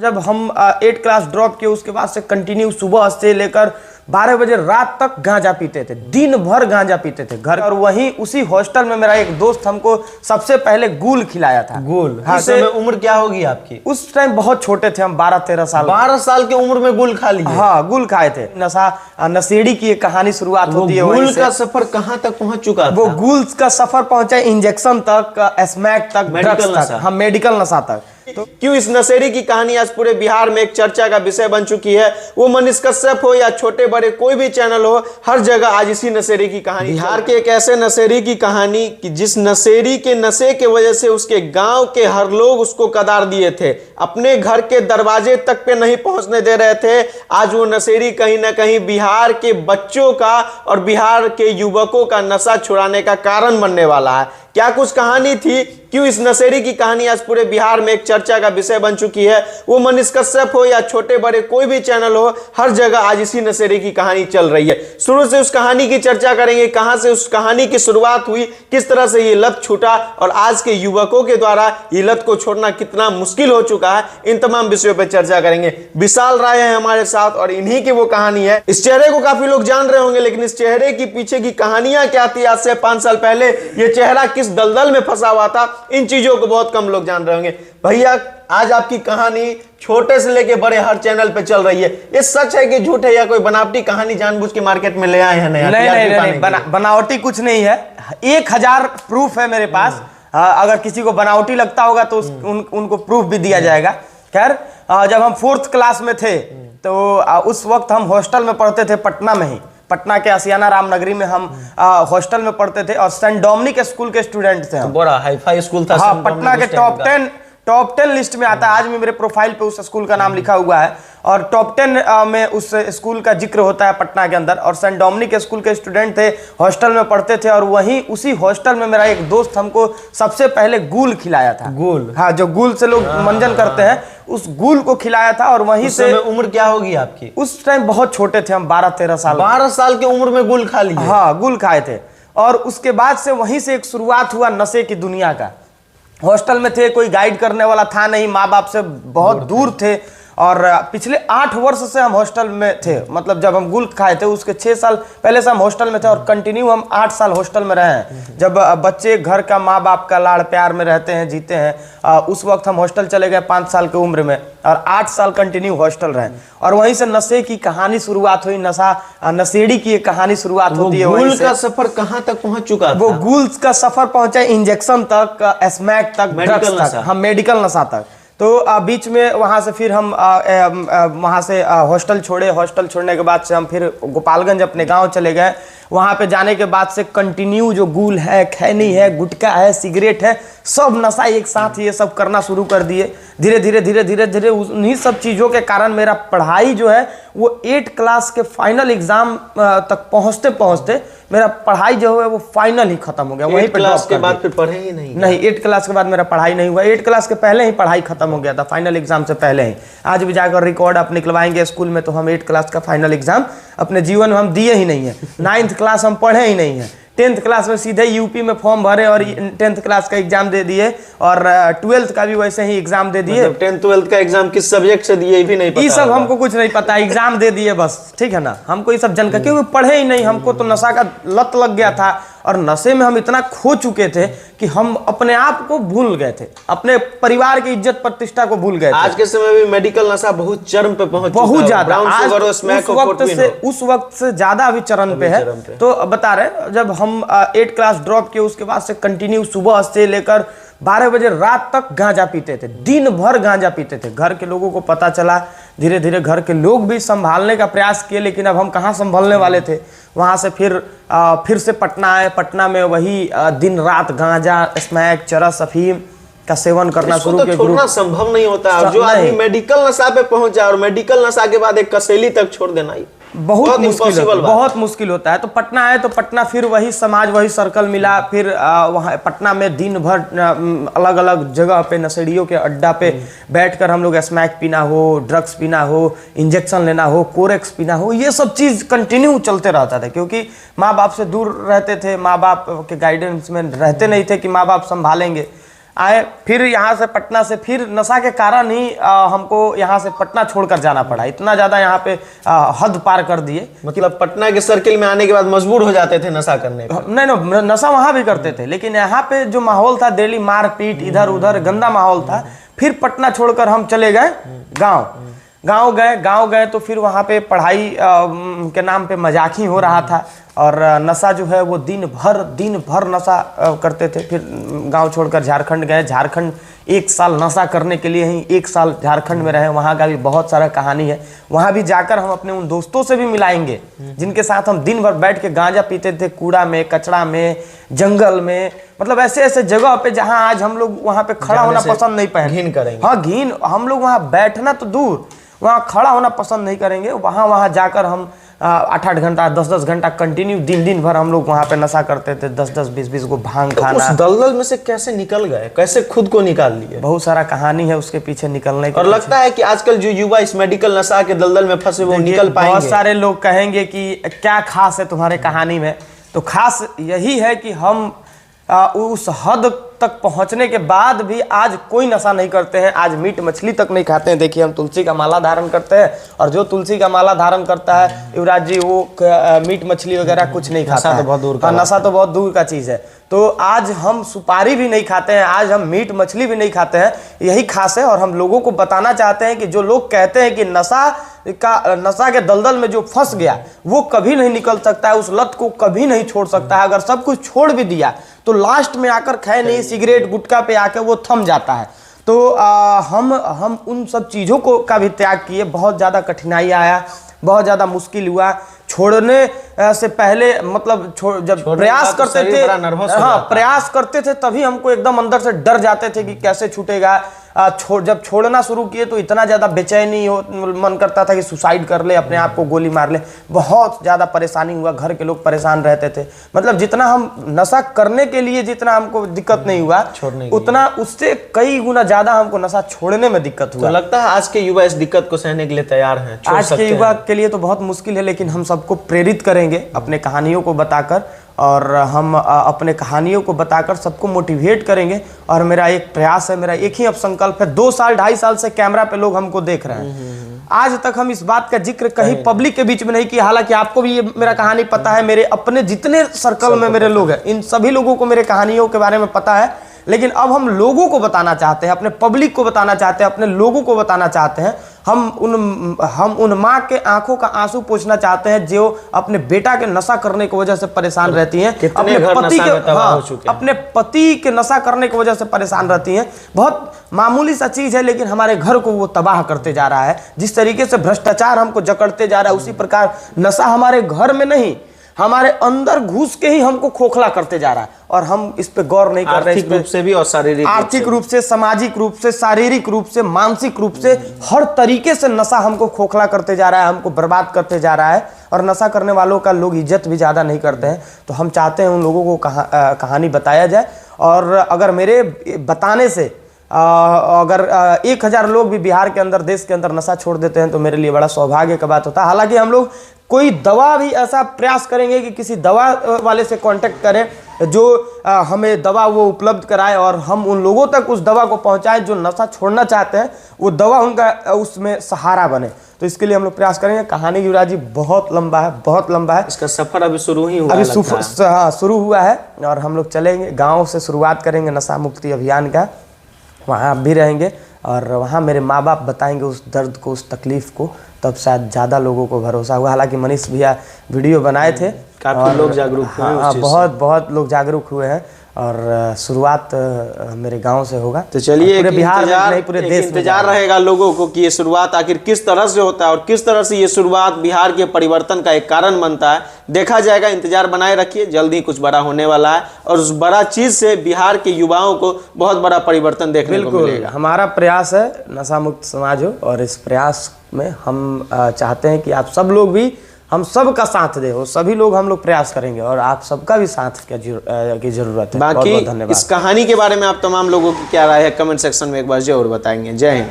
जब हम 8 class drop किए उसके बाद से कंटिन्यू सुबह से लेकर 12 बजे रात तक गांजा पीते थे, दिन भर गांजा पीते थे घर। और वहीं उसी हॉस्टल में मेरा एक दोस्त हमको सबसे पहले गुल खिलाया था। गुल? हाँ, इस समय उम्र क्या होगी आपकी? उस टाइम बहुत छोटे थे हम, 12-13 साल। 12 साल की उम्र में गुल खा लिया? हाँ, गुल खाए थे। नशेड़ी की एक कहानी शुरुआत होती है। गुल का सफर कहाँ तक पहुंच चुका था? वो गुल का सफर पहुंचा इंजेक्शन तक, स्मैक तक, मेडिकल ड्रग्स तक, हाँ मेडिकल नशा तक। तो क्यों इस नशेड़ी की कहानी आज पूरे बिहार में एक चर्चा का विषय बन चुकी है। वो मनीष कश्यप हो या छोटे बड़े कोई भी चैनल हो, हर जगह आज इसी नशेड़ी की कहानी। बिहार के एक ऐसे नशेड़ी की कहानी कि जिस नशेड़ी के नशे के वजह से उसके गांव के हर लोग उसको कदार दिए थे, अपने घर के दरवाजे तक पे नहीं पहुंचने दे रहे थे। आज वो नशेड़ी कहीं ना कहीं बिहार के बच्चों का और बिहार के युवकों का नशा छुड़ाने का कारण बनने वाला है। क्या कुछ कहानी थी, क्यों इस नशेड़ी की कहानी आज पूरे बिहार में एक चर्चा का विषय बन चुकी है। वो मनीष कश्यप हो या छोटे बड़े कोई भी चैनल हो, हर जगह आज इसी नशेड़ी की कहानी चल रही है। शुरू से उस कहानी की चर्चा करेंगे, कहां से उस कहानी की शुरुआत हुई, किस तरह से ये लत छूटा और आज के युवकों के द्वारा ये लत को छोड़ना कितना मुश्किल हो चुका है। इन तमाम विषयों पर चर्चा करेंगे। विशाल राय है हमारे साथ और इन्हीं की वो कहानी है। इस चेहरे को काफी लोग जान रहे होंगे, लेकिन इस चेहरे की पीछे की कहानियां क्या थी, आज से 5 साल पहले ये चेहरा किस दलदल में फंसा हुआ था, इन चीजों को बहुत कम लोग जान रहे होंगे। भैया, आज आपकी कहानी छोटे से लेके बड़े हर चैनल पे चल रही है। ये सच है कि झूठ है, या कोई बनावटी कहानी जानबूझ के मार्केट में ले आए हैं? नहीं, बनावटी कुछ नहीं है। 1000 प्रूफ है मेरे पास। अगर किसी को बनावटी लगता होगा तो उनको प्रूफ भी दिया जाएगा। खैर, जब हम 4th क्लास में थे तो उस वक्त हम हॉस्टल में पढ़ते थे, पटना में ही, पटना के आसियाना रामनगरी में हम हॉस्टल में पढ़ते थे और सेंट डोमिनिक स्कूल के स्टूडेंट थे हम। बड़ा हाई फाई स्कूल था। हाँ, पटना के टॉप 10 लिस्ट में आता है। आज भी मेरे प्रोफाइल पे उस स्कूल का नाम लिखा हुआ है और टॉप 10 में उस स्कूल का जिक्र होता है पटना के अंदर। और सेंट डोमिनिक स्कूल के स्टूडेंट थे, हॉस्टल में पढ़ते थे और वहीं उसी हॉस्टल में मेरा एक दोस्त हमको सबसे पहले गुल खिलाया था। गुल? हाँ, जो गुल से लोग मंजन करते हैं, उस गुल को खिलाया था। और वहीं से उम्र क्या होगी आपकी? उस टाइम बहुत छोटे थे हम, 12-13 साल। 12 साल की उम्र में गुल खा लिया? हाँ, गुल खाए थे। और उसके बाद से वहीं से एक शुरुआत हुआ नशे की दुनिया का। हॉस्टल में थे, कोई गाइड करने वाला था नहीं, माँ बाप से बहुत दूर थे। और पिछले 8 वर्ष से हम हॉस्टल में थे। मतलब जब हम गुल खाए थे उसके 6 साल पहले से हम हॉस्टल में थे और कंटिन्यू हम 8 साल हॉस्टल में रहे हैं। जब बच्चे घर का, माँ बाप का लाड़ प्यार में रहते हैं, जीते हैं, उस वक्त हम हॉस्टल चले गए 5 साल की उम्र में और 8 साल कंटिन्यू हॉस्टल रहे। और वहीं से नशे की कहानी शुरुआत हुई। नशेड़ी की एक कहानी शुरुआत होती है। गुल का सफर कहाँ तक पहुंच चुका था? वो गुल का सफर पहुंचा इंजेक्शन तक, स्मैक तक, ड्रग्स तक, हम मेडिकल नशा तक। तो बीच में वहाँ से फिर हम वहाँ से हॉस्टल छोड़े। हॉस्टल छोड़ने के बाद से हम फिर गोपालगंज अपने गांव चले गए। वहाँ पे जाने के बाद से कंटिन्यू जो गुल है, खैनी है, गुटखा है, सिगरेट है, सब नशा एक साथ ये सब करना शुरू कर दिए। धीरे धीरे उन्हीं सब चीज़ों के कारण मेरा पढ़ाई जो है वो 8 क्लास के फाइनल एग्जाम तक पहुँचते पहुँचते मेरा पढ़ाई जो है वो फाइनल ही खत्म हो गया। वहीं पे क्लास के बाद फिर पढ़े ही नहीं? नहीं, 8 क्लास के बाद मेरा पढ़ाई नहीं हुआ। 8 क्लास के पहले ही पढ़ाई खत्म हो गया था, फाइनल एग्जाम से पहले ही। आज भी जाकर रिकॉर्ड आप निकलवाएंगे स्कूल में तो हम 8 क्लास का फाइनल एग्जाम अपने जीवन में हम दिए ही नहीं है। 9th क्लास हम पढ़े ही नहीं है। 10th क्लास में सीधे यूपी में फॉर्म भरे और 10th क्लास का एग्जाम दे दिए और 12th का भी वैसे ही एग्जाम दे दिए। 10th 12th का एग्जाम किस सब्जेक्ट से दिए भी नहीं पता। ये सब हमको कुछ नहीं पता, एग्जाम दे दिए बस, ठीक है ना। हमको ये सब जानकारी, क्योंकि पढ़े ही नहीं। हमको तो नशा का लत लग गया था और नशे में हम इतना खो चुके थे कि हम अपने आप को भूल गए थे, अपने परिवार की इज्जत प्रतिष्ठा को भूल गए थे। आज के समय में मेडिकल नशा बहुत चरम पे पहुंच चुका है, बहुत ज्यादा। उस वक्त से ज्यादा अभी चरण पे है। तो बता रहे, जब हम 8 क्लास ड्रॉप किए उसके बाद से कंटिन्यू सुबह से लेकर 12 बजे रात तक गांजा पीते थे, दिन भर गांजा पीते थे। घर के लोगों को पता चला, धीरे धीरे घर के लोग भी संभालने का प्रयास किए, लेकिन अब हम कहाँ संभालने वाले थे। वहाँ से फिर से पटना आए। पटना में वही दिन रात गांजा, स्मैक, चरस, अफीम का सेवन करना शुरू किया। छोड़ना संभव नहीं होता है। जो आदमी मेडिकल नशा पे पहुंचा और मेडिकल नशा के बाद एक कसेली तक छोड़ देना बहुत मुश्किल होता है। तो पटना आए तो पटना फिर वही समाज, वही सर्कल मिला। फिर वहाँ पटना में दिन भर अलग अलग जगह पे नशेड़ियों के अड्डा पे बैठकर हम लोग स्मैक पीना हो, ड्रग्स पीना हो, इंजेक्शन लेना हो, कोरेक्स पीना हो, ये सब चीज़ कंटिन्यू चलते रहता था। क्योंकि माँ बाप से दूर रहते थे, माँ बाप के गाइडेंस में रहते नहीं थे कि माँ बाप संभालेंगे। आए, फिर यहाँ से पटना से फिर नशा के कारण ही हमको यहाँ से पटना छोड़कर जाना पड़ा। इतना ज़्यादा यहाँ पे हद पार कर दिए। मतलब पटना के सर्किल में आने के बाद मजबूर हो जाते थे नशा करने पर? नहीं, नशा वहाँ भी करते थे, लेकिन यहाँ पे जो माहौल था डेली मारपीट, इधर उधर गंदा माहौल था। फिर पटना छोड़कर हम चले गए गांव गए तो फिर वहाँ पे पढ़ाई के नाम पे मजाक ही हो रहा था, और नशा जो है वो दिन भर नशा करते थे। फिर गांव छोड़कर झारखंड गए। झारखंड 1 साल नशा करने के लिए ही 1 साल झारखंड में रहे। वहाँ का भी बहुत सारा कहानी है। वहाँ भी जाकर हम अपने उन दोस्तों से भी मिलाएंगे जिनके साथ हम दिन भर बैठ के गांजा पीते थे, कूड़ा में, कचरा में, जंगल में, मतलब ऐसे ऐसे जगह पे जहाँ आज हम लोग वहाँ पे खड़ा होना पसंद नहीं पाएंगे। घिन करेंगे। हाँ, घिन। हम लोग वहाँ बैठना तो दूर, वहाँ खड़ा होना पसंद नहीं करेंगे। वहाँ जाकर हम 8-8 घंटा 10-10 घंटा कंटिन्यू दिन भर हम लोग वहाँ पे नशा करते थे। 10-10 20-20 को भांग खाना। उस दलदल में से कैसे निकल गए, कैसे खुद को निकाल लिए? बहुत सारा कहानी है उसके पीछे निकलने की। और लगता है कि आजकल जो युवा इस मेडिकल नशा के दलदल में फंसे वो निकल पाएंगे? बहुत सारे लोग कहेंगे कि क्या खास है तुम्हारे कहानी में। तो खास यही है कि हम उस हद तक पहुंचने के बाद भी आज कोई नशा नहीं करते हैं। आज मीट मछली तक नहीं खाते हैं। देखिए, हम तुलसी का माला धारण करते हैं, और जो तुलसी का माला धारण करता है युवराज जी, वो मीट मछली वगैरह कुछ नहीं खाता है। नशा तो बहुत दूर का नशा तो बहुत दूर का चीज़ है। तो आज हम सुपारी भी नहीं खाते हैं, आज हम मीट मछली भी नहीं खाते हैं। यही खास है। और हम लोगों को बताना चाहते हैं कि जो लोग कहते हैं कि नशा के दलदल में जो फंस गया वो कभी नहीं निकल सकता है, उस लत को कभी नहीं छोड़ सकता है। अगर सब कुछ छोड़ भी दिया तो लास्ट में आकर खैर नहीं, सिगरेट गुटखा पे आकर वो थम जाता है। तो हम उन सब चीज़ों को का भी त्याग किए। बहुत ज़्यादा कठिनाई आया, बहुत ज़्यादा मुश्किल हुआ छोड़ने से पहले। मतलब जब प्रयास करते थे, हाँ प्रयास करते थे, तभी हमको एकदम अंदर से डर जाते थे कि कैसे छूटेगा। जब छोड़ना शुरू किए तो इतना ज़्यादा बेचैनी मन करता था कि सुसाइड कर ले, अपने आप को गोली मार ले। बहुत ज़्यादा परेशानी हुआ, घर के लोग परेशान रहते थे। मतलब जितना हम नशा करने के लिए जितना हमको दिक्कत नहीं हुआ, उतना उससे कई गुना ज़्यादा हमको नशा छोड़ने में दिक्कत हुआ। तो लगता है आज के युवा इस दिक्कत को सहने के लिए तैयार हैं? आज के युवा के लिए तो बहुत मुश्किल है, लेकिन हम सबको प्रेरित करेंगे अपने कहानियों को बताकर, और हम अपने कहानियों को बताकर सबको मोटिवेट करेंगे। और मेरा एक प्रयास है, मेरा एक ही अब संकल्प है। 2 साल 2.5 साल से कैमरा पे लोग हमको देख रहे हैं। आज तक हम इस बात का जिक्र कहीं पब्लिक के बीच में नहीं किया। हालांकि आपको भी ये मेरा कहानी पता है, मेरे अपने जितने सर्कल में मेरे लोग हैं, इन सभी लोगों को मेरे कहानियों के बारे में पता है। लेकिन अब हम लोगों को बताना चाहते हैं, अपने पब्लिक को बताना चाहते हैं, अपने लोगों को बताना चाहते हैं। हम उन माँ के आंखों का आंसू पोंछना चाहते हैं जो अपने बेटा के नशा करने की वजह से परेशान रहती हैं, अपने पति के नशा करने की वजह से परेशान रहती हैं। बहुत मामूली सा चीज है, लेकिन हमारे घर को वो तबाह करते जा रहा है। जिस तरीके से भ्रष्टाचार हमको जकड़ते जा रहा है, उसी प्रकार नशा हमारे घर में नहीं, हमारे अंदर घुस के ही हमको खोखला करते जा रहा है। और हम इस पे गौर नहीं कर रहे। आर्थिक रूप से भी और शारीरिक, आर्थिक रूप से, सामाजिक रूप से, शारीरिक रूप से, मानसिक रूप से, हर तरीके से नशा हमको खोखला करते जा रहा है, हमको बर्बाद करते जा रहा है। और नशा करने वालों का लोग इज्जत भी ज़्यादा नहीं करते हैं। तो हम चाहते हैं उन लोगों को कहानी बताया जाए। और अगर मेरे बताने से अगर 1000 लोग भी बिहार के अंदर, देश के अंदर नशा छोड़ देते हैं तो मेरे लिए बड़ा सौभाग्य का बात होता है। हालांकि हम लोग कोई दवा भी ऐसा प्रयास करेंगे कि किसी दवा वाले से कांटेक्ट करें जो हमें दवा वो उपलब्ध कराए, और हम उन लोगों तक उस दवा को पहुंचाएं जो नशा छोड़ना चाहते हैं, वो दवा उनका उसमें सहारा बने। तो इसके लिए हम लोग प्रयास करेंगे। कहानी युवराज जी बहुत लंबा है, बहुत लंबा है। इसका सफर अभी शुरू ही हुआ, अभी शुरू हुआ है। और हम लोग चलेंगे, गाँव से शुरुआत करेंगे नशा मुक्ति अभियान का। वहाँ भी रहेंगे और वहाँ मेरे माँ बाप बताएंगे उस दर्द को, उस तकलीफ़ को, तब शायद ज़्यादा लोगों को भरोसा हुआ। हालांकि मनीष भैया वीडियो बनाए थे, काफ़ी लोग जागरूक हुए। हाँ, बहुत लोग जागरूक हुए हैं। और शुरुआत मेरे गांव से होगा। तो चलिए, पूरे बिहार में नहीं, पूरे देश में इंतजार रहेगा लोगों को कि ये शुरुआत आखिर किस तरह से होता है और किस तरह से ये शुरुआत बिहार के परिवर्तन का एक कारण बनता है। देखा जाएगा, इंतजार बनाए रखिए, जल्द ही कुछ बड़ा होने वाला है और उस बड़ा चीज से बिहार के युवाओं को बहुत बड़ा परिवर्तन देखने को मिलेगा। हमारा प्रयास है नशा मुक्त समाज हो, और इस प्रयास में हम चाहते हैं कि आप सब लोग भी हम सब का साथ दे। वो सभी लोग हम लोग प्रयास करेंगे और आप सबका भी साथ की जरूरत है। बाकी बहुत धन्यवाद। इस कहानी के बारे में आप तमाम लोगों की क्या राय है कमेंट सेक्शन में एक बार जरूर बताएंगे। जय हिंद।